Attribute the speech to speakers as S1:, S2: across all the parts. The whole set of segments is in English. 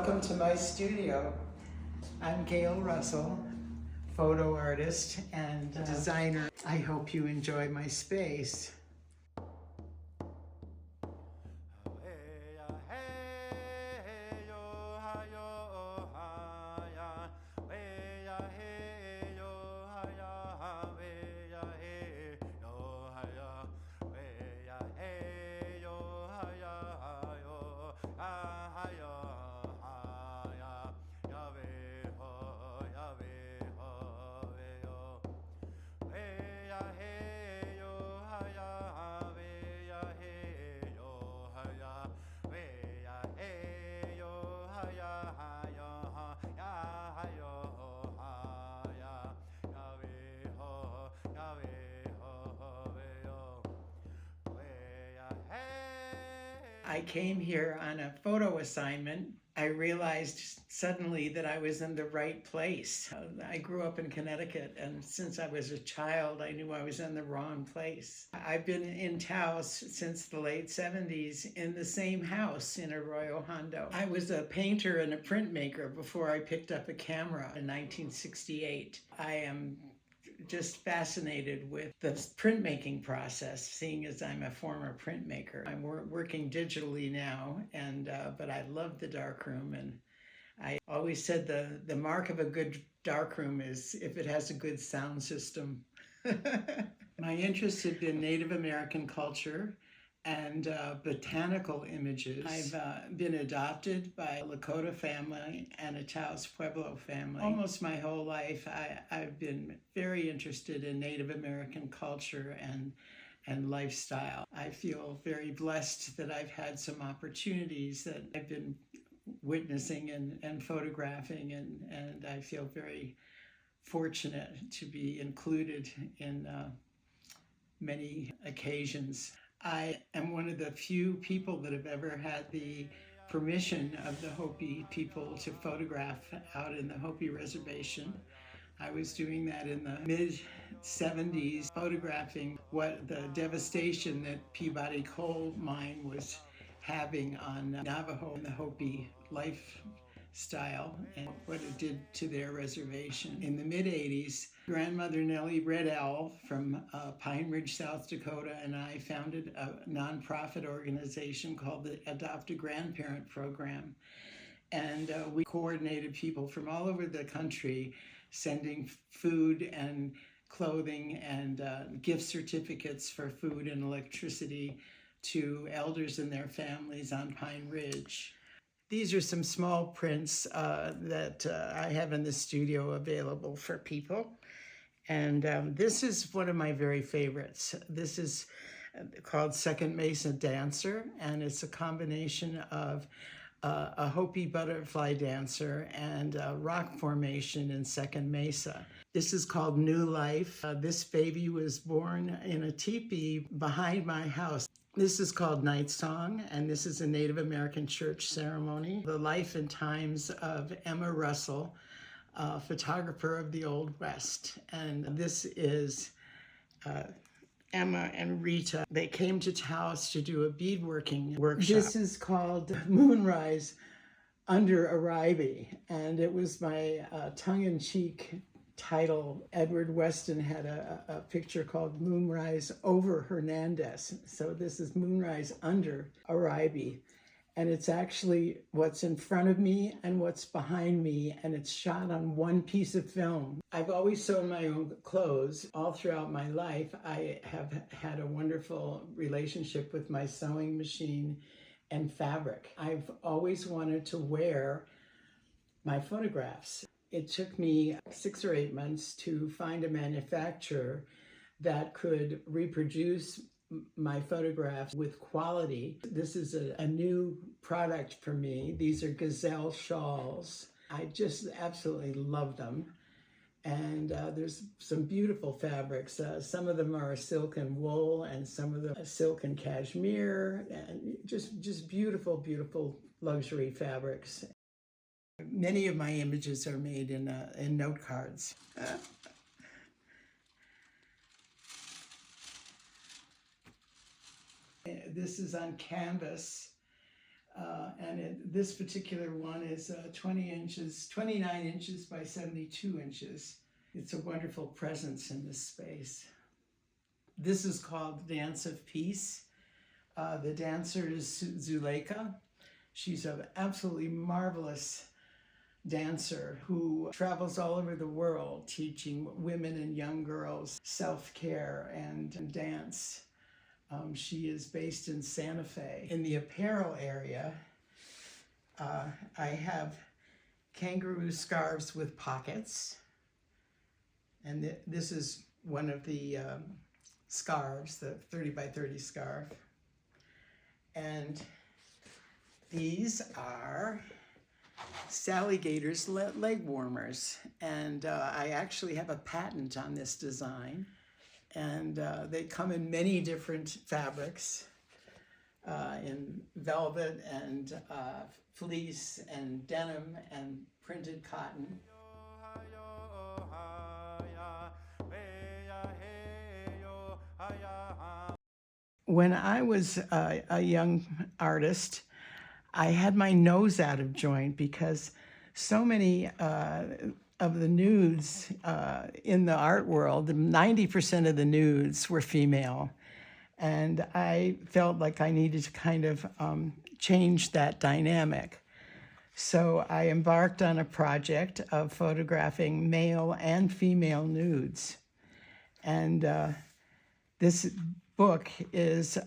S1: Welcome to my studio. I'm Gail Russell, photo artist and designer. I hope you enjoy my space. I came here on a photo assignment. I realized suddenly that I was in the right place. I grew up in Connecticut, and since I was a child, I knew I was in the wrong place. I've been in Taos since the late 70s in the same house in Arroyo Hondo. I was a painter and a printmaker before I picked up a camera in 1968. I am just fascinated with the printmaking process, seeing as I'm a former printmaker. I'm working digitally now, and but I love the darkroom, and I always said the mark of a good darkroom is if it has a good sound system. My interests have been Native American culture and botanical images. I've been adopted by a Lakota family and a Taos Pueblo family. Almost my whole life, I've been very interested in Native American culture and lifestyle. I feel very blessed that I've had some opportunities that I've been witnessing and photographing, and I feel very fortunate to be included in many occasions. I am one of the few people that have ever had the permission of the Hopi people to photograph out in the Hopi reservation. I was doing that in the mid-70s, photographing what the devastation that Peabody coal mine was having on Navajo and the Hopi lifestyle and what it did to their reservation. In the mid-80s, grandmother Nellie Red Owl from Pine Ridge, South Dakota, and I founded a nonprofit organization called the Adopt a Grandparent Program. And we coordinated people from all over the country sending food and clothing and gift certificates for food and electricity to elders and their families on Pine Ridge. These are some small prints that I have in the studio available for people. And this is one of my very favorites. This is called Second Mesa Dancer, and it's a combination of a Hopi butterfly dancer and a rock formation in Second Mesa. This is called New Life. This baby was born in a teepee behind my house. This is called Night Song, and this is a Native American church ceremony. The life and times of Emma Russell, photographer of the Old West. And this is Emma and Rita. They came to Taos to do a beadworking workshop. This is called Moonrise Under Arriby, and it was my tongue-in-cheek title. Edward Weston had a picture called Moonrise Over Hernandez. So this is Moonrise Under Arriby. And it's actually what's in front of me and what's behind me, and it's shot on one piece of film. I've always sewn my own clothes. All throughout my life, I have had a wonderful relationship with my sewing machine and fabric. I've always wanted to wear my photographs. It took me 6 or 8 months to find a manufacturer that could reproduce my photographs with quality. This is a new product for me. These are gazelle shawls. I just absolutely love them. And there's some beautiful fabrics. Some of them are silk and wool, and some of them are silk and cashmere, and just beautiful, beautiful luxury fabrics. Many of my images are made in note cards. This is on canvas. This particular one is 29 inches by 72 inches. It's a wonderful presence in this space. This is called the Dance of Peace. The dancer is Zuleika. She's an absolutely marvelous dancer who travels all over the world teaching women and young girls self-care and dance. She is based in Santa Fe. In the apparel area, I have kangaroo scarves with pockets. And this is one of the scarves, the 30 by 30 scarf. And these are Sally Gator's leg warmers. And I actually have a patent on this design. And they come in many different fabrics, in velvet and fleece and denim and printed cotton. When I was a young artist, I had my nose out of joint because so many of the nudes in the art world, 90% of the nudes were female. And I felt like I needed to kind of change that dynamic. So I embarked on a project of photographing male and female nudes. And this book is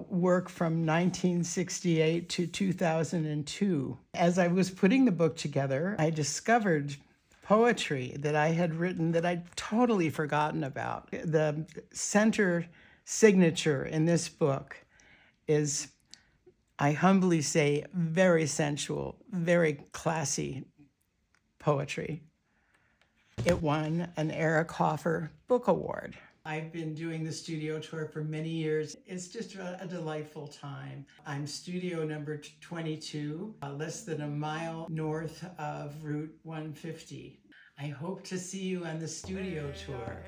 S1: work from 1968 to 2002. As I was putting the book together, I discovered poetry that I had written that I'd totally forgotten about. The center signature in this book is, I humbly say, very sensual, very classy poetry. It won an Eric Hoffer Book Award. I've been doing the studio tour for many years. It's just a delightful time. I'm studio number 22, less than a mile north of Route 150. I hope to see you on the studio tour.